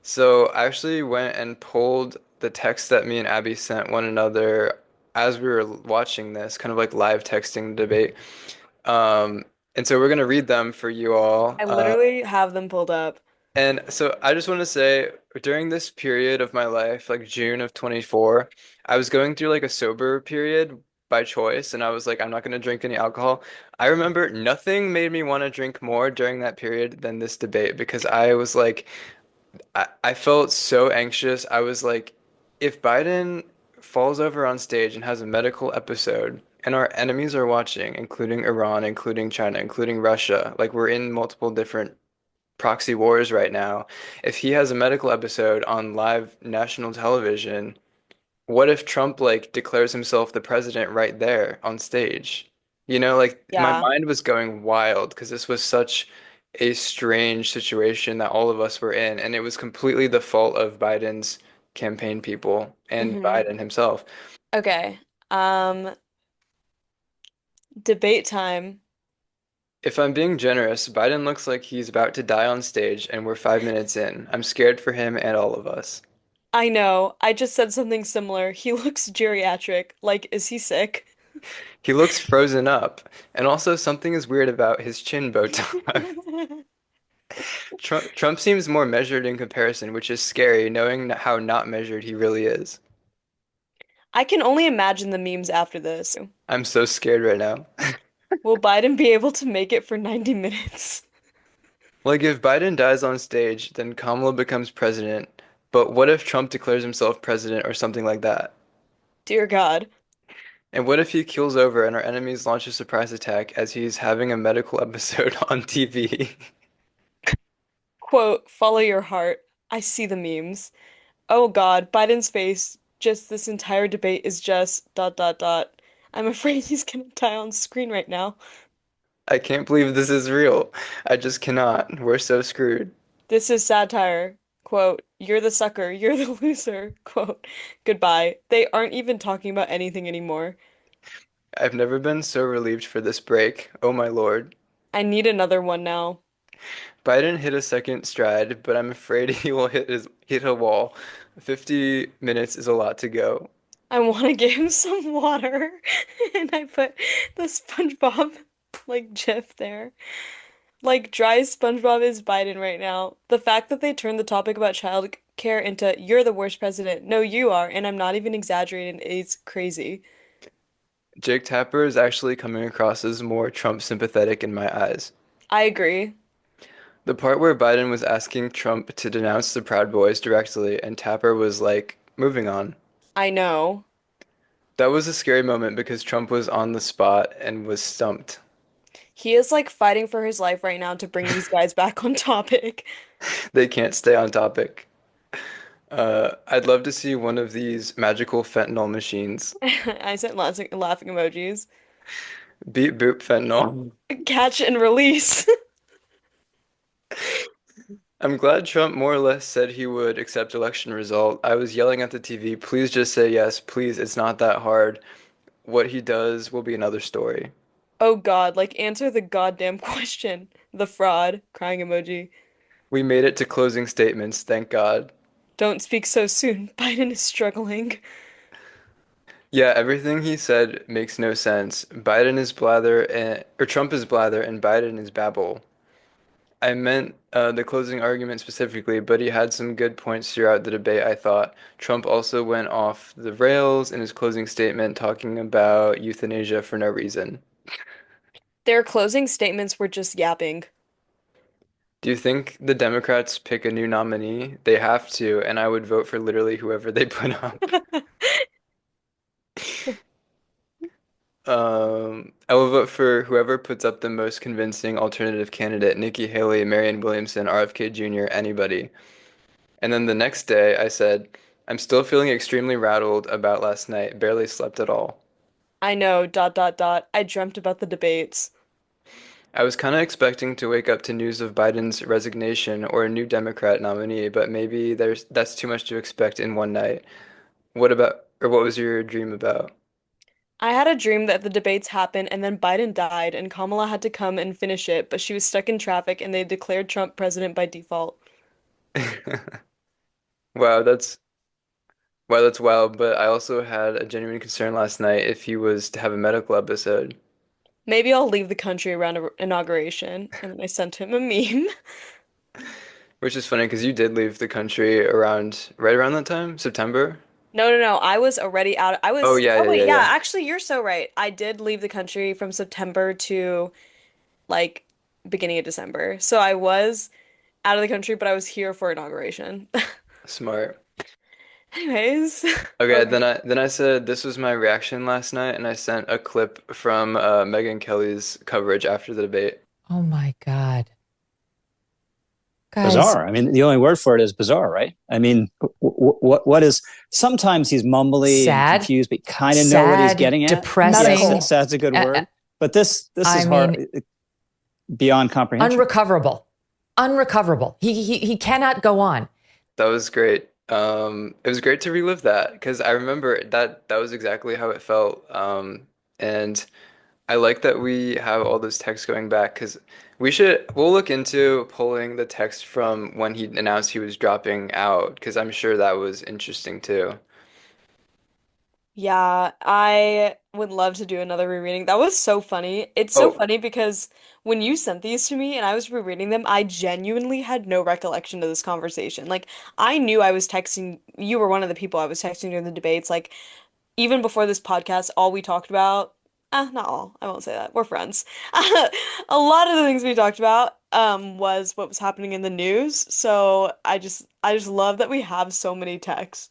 So I actually went and pulled the text that me and Abby sent one another as we were watching this, kind of like live texting the debate. Um, and so we're gonna read them for you all. I literally have them pulled up. And so I just want to say, during this period of my life, like June of 24, I was going through like a sober period by choice, and I was like, I'm not going to drink any alcohol. I remember nothing made me want to drink more during that period than this debate because I was like, I felt so anxious. I was like, if Biden falls over on stage and has a medical episode, and our enemies are watching, including Iran, including China, including Russia, like we're in multiple different proxy wars right now. If he has a medical episode on live national television, what if Trump like declares himself the president right there on stage? You know, like my Yeah. mind was going wild because this was such a strange situation that all of us were in, and it was completely the fault of Biden's campaign people and hmm Biden himself. Okay. Um, Debate time. If I'm being generous, Biden looks like he's about to die on stage, and we're 5 minutes in. I'm scared for him and all of us. I know. I just said something similar. He looks geriatric. Like, is he sick? He looks frozen up, and also something is weird about his chin Botox. Trump seems more measured in comparison, which is scary, knowing how not measured he really is. I can only imagine the memes after this. I'm so scared right now. Will Biden be able to make it for 90 minutes? Like, if Biden dies on stage, then Kamala becomes president. But what if Trump declares himself president or something like that? Dear God. And what if he keels over and our enemies launch a surprise attack as he's having a medical episode on TV? Quote, follow your heart. I see the memes. Oh God, Biden's face, just this entire debate is just dot dot dot. I'm afraid he's gonna die on screen right now. I can't believe this is real. I just cannot. We're so screwed. This is satire. Quote, you're the sucker, you're the loser. Quote, goodbye. They aren't even talking about anything anymore. I've never been so relieved for this break. Oh my Lord. I need another one now. Biden hit a second stride, but I'm afraid he will hit a wall. 50 minutes is a lot to go. I want to give him some water. And I put the SpongeBob like GIF there. Like dry SpongeBob is Biden right now. The fact that they turned the topic about child care into you're the worst president. No, you are, and I'm not even exaggerating. It's crazy. Jake Tapper is actually coming across as more Trump sympathetic in my eyes. I agree. The part where Biden was asking Trump to denounce the Proud Boys directly and Tapper was like, moving on. I know. That was a scary moment because Trump was on the spot and was stumped. He is like fighting for his life right now to bring these guys back on topic. They can't stay on topic. I'd love to see one of these magical fentanyl machines. I sent laughing emojis. Beep boop fentanyl. Catch and release. I'm glad Trump more or less said he would accept election result. I was yelling at the TV, please just say yes, please, it's not that hard. What he does will be another story. Oh God, like answer the goddamn question. The fraud, crying emoji. We made it to closing statements, thank God. Don't speak so soon. Biden is struggling. Yeah, everything he said makes no sense. Biden is blather and or Trump is blather and Biden is babble. I meant the closing argument specifically, but he had some good points throughout the debate, I thought. Trump also went off the rails in his closing statement talking about euthanasia for no reason. Their closing statements were just yapping. Do you think the Democrats pick a new nominee? They have to, and I would vote for literally whoever they put up. I will vote for whoever puts up the most convincing alternative candidate, Nikki Haley, Marianne Williamson, RFK Jr., anybody. And then the next day, I said, I'm still feeling extremely rattled about last night, barely slept at all. I know, dot dot dot. I dreamt about the debates. I was kind of expecting to wake up to news of Biden's resignation or a new Democrat nominee, but maybe that's too much to expect in one night. What was your dream about? I had a dream that the debates happened and then Biden died and Kamala had to come and finish it, but she was stuck in traffic and they declared Trump president by default. Wow, that's wild. But I also had a genuine concern last night if he was to have a medical episode, Maybe I'll leave the country around inauguration. And then I sent him a meme. which is funny because you did leave the country right around that time, September. No, no, no. I was already out. Oh yeah, Oh yeah, wait, yeah, yeah, yeah. actually you're so right. I did leave the country from September to like beginning of December. So I was out of the country, but I was here for inauguration. Smart. Anyways, Okay, okay. then I said this was my reaction last night, and I sent a clip from Megyn Kelly's coverage after the debate. Oh my God. Guys, Bizarre. I mean, the only word for it is bizarre, right? I mean, what is? Sometimes he's mumbly and sad, confused, but kind of know what he's sad, getting at. Yes, depressing. Medical. sad's a good Uh, word, but this I is hard, mean, beyond comprehension. unrecoverable. Unrecoverable. He cannot go on. That was great. It was great to relive that because I remember that was exactly how it felt. And I like that we have all those texts going back because we'll look into pulling the text from when he announced he was dropping out because I'm sure that was interesting too. Yeah, I would love to do another rereading. That was so funny. It's so Oh, funny because when you sent these to me and I was rereading them, I genuinely had no recollection of this conversation. Like, I knew I was texting, you were one of the people I was texting during the debates. Like, even before this podcast, all we talked about, not all, I won't say that. We're friends. A lot of the things we talked about, was what was happening in the news. So I just love that we have so many texts.